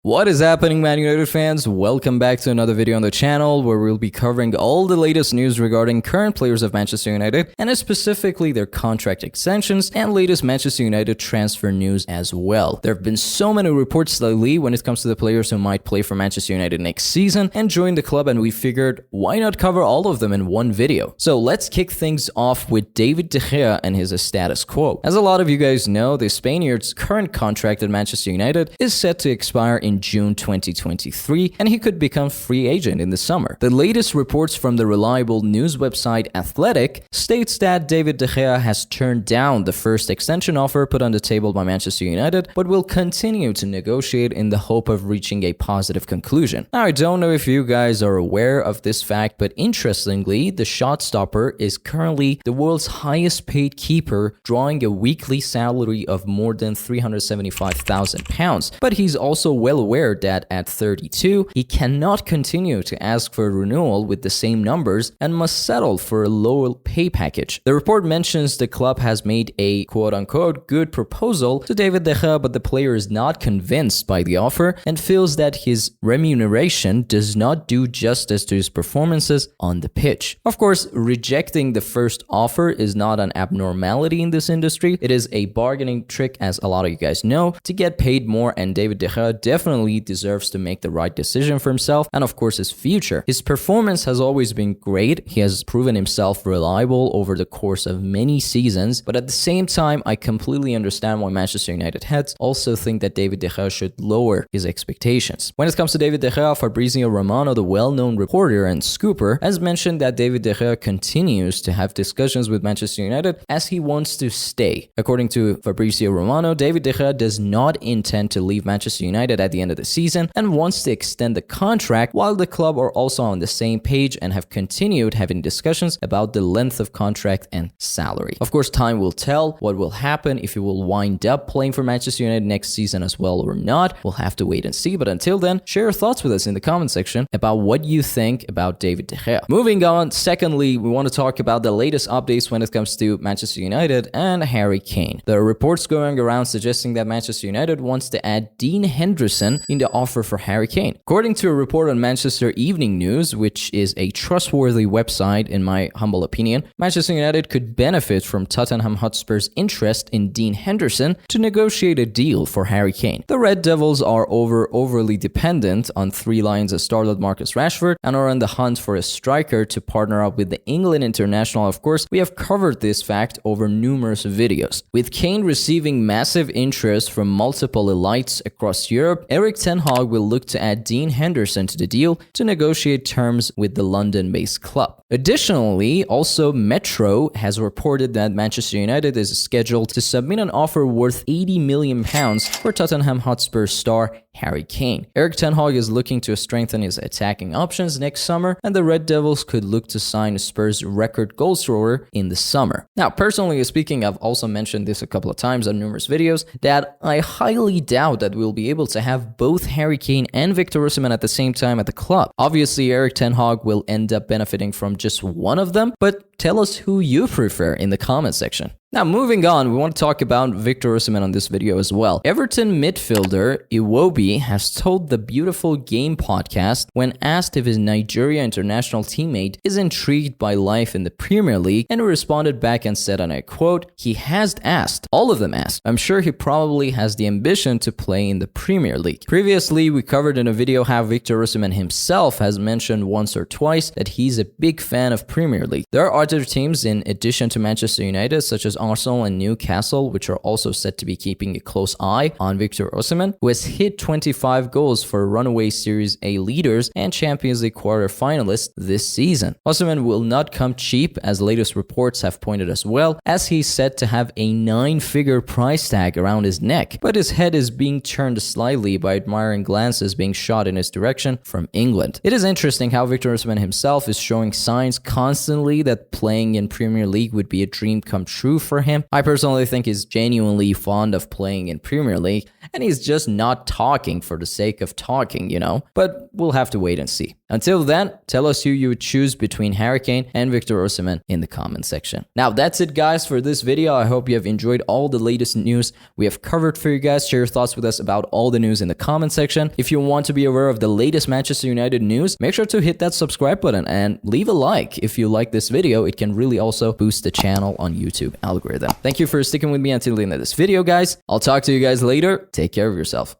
What is happening, Man United fans? Welcome back to another video on the channel where we'll be covering all the latest news regarding current players of Manchester United and specifically their contract extensions and latest Manchester United transfer news as well. There have been so many reports lately when it comes to the players who might play for Manchester United next season and join the club, and we figured why not cover all of them in one video. So let's kick things off with David Degea and his status quo. As a lot of you guys know, the Spaniard's current contract at Manchester United is set to expire in June 2023, and he could become free agent in the summer. The latest reports from the reliable news website Athletic states that David Degea has turned down the first extension offer put on the table by Manchester United, but will continue to negotiate in the hope of reaching a positive conclusion. Now, I don't know if you guys are aware of this fact, but interestingly, the shot stopper is currently the world's highest paid keeper, drawing a weekly salary of more than £375,000. But he's also well aware that at 32, he cannot continue to ask for a renewal with the same numbers and must settle for a lower pay package. The report mentions the club has made a quote-unquote good proposal to David Degea, but the player is not convinced by the offer and feels that his remuneration does not do justice to his performances on the pitch. Of course, rejecting the first offer is not an abnormality in this industry. It is a bargaining trick, as a lot of you guys know, to get paid more, and David Degea definitely deserves to make the right decision for himself and of course his future. His performance has always been great. He has proven himself reliable over the course of many seasons, but at the same time, I completely understand why Manchester United heads also think that David Degea should lower his expectations. When it comes to David Degea, Fabrizio Romano, the well-known reporter and scooper, has mentioned that David Degea continues to have discussions with Manchester United as he wants to stay. According to Fabrizio Romano, David Degea does not intend to leave Manchester United at the end of the season and wants to extend the contract, while the club are also on the same page and have continued having discussions about the length of contract and salary. Of course, time will tell what will happen, if he will wind up playing for Manchester United next season as well or not. We'll have to wait and see, but until then, share your thoughts with us in the comment section about what you think about David Degea. Moving on, secondly, we want to talk about the latest updates when it comes to Manchester United and Harry Kane. There are reports going around suggesting that Manchester United wants to add Dean Henderson in the offer for Harry Kane. According to a report on Manchester Evening News, which is a trustworthy website in my humble opinion, Manchester United could benefit from Tottenham Hotspur's interest in Dean Henderson to negotiate a deal for Harry Kane. The Red Devils are overly dependent on three lions of starlet Marcus Rashford and are on the hunt for a striker to partner up with the England international. Of course, we have covered this fact over numerous videos. With Kane receiving massive interest from multiple elites across Europe, Erik ten Hag will look to add Dean Henderson to the deal to negotiate terms with the London-based club. Additionally, also Metro has reported that Manchester United is scheduled to submit an offer worth £80 million for Tottenham Hotspur star Harry Kane. Erik ten Hag is looking to strengthen his attacking options next summer, and the Red Devils could look to sign Spurs' record goal scorer in the summer. Now, personally speaking, I've also mentioned this a couple of times on numerous videos that I highly doubt that we'll be able to have both Harry Kane and Victor Osimhen at the same time at the club. Obviously, Erik ten Hag will end up benefiting from just one of them, but tell us who you prefer in the comment section. Now, moving on, we want to talk about Victor Osimhen on this video as well. Everton midfielder Iwobi has told the Beautiful Game podcast when asked if his Nigeria international teammate is intrigued by life in the Premier League, and he responded back and said, and I quote, "He has asked, all of them asked. I'm sure he probably has the ambition to play in the Premier League." Previously, we covered in a video how Victor Osimhen himself has mentioned once or twice that he's a big fan of Premier League. There are other teams in addition to Manchester United, such as Arsenal and Newcastle, which are also set to be keeping a close eye on Victor Osimhen, who has hit 25 goals for runaway Series A leaders and Champions League quarter-finalists this season. Osimhen will not come cheap, as latest reports have pointed as well, as he's said to have a 9-figure price tag around his neck, but his head is being turned slightly by admiring glances being shot in his direction from England. It is interesting how Victor Osimhen himself is showing signs constantly that playing in Premier League would be a dream come true for him. I personally think he's genuinely fond of playing in Premier League, and he's just not talking for the sake of talking, you know? But we'll have to wait and see. Until then, tell us who you would choose between Harry Kane and Victor Osimhen in the comment section. Now, that's it, guys, for this video. I hope you have enjoyed all the latest news we have covered for you guys. Share your thoughts with us about all the news in the comment section. If you want to be aware of the latest Manchester United news, make sure to hit that subscribe button and leave a like if you like this video. It can really also boost the channel on YouTube algorithm. Thank you for sticking with me until the end of this video, guys. I'll talk to you guys later. Take care of yourself.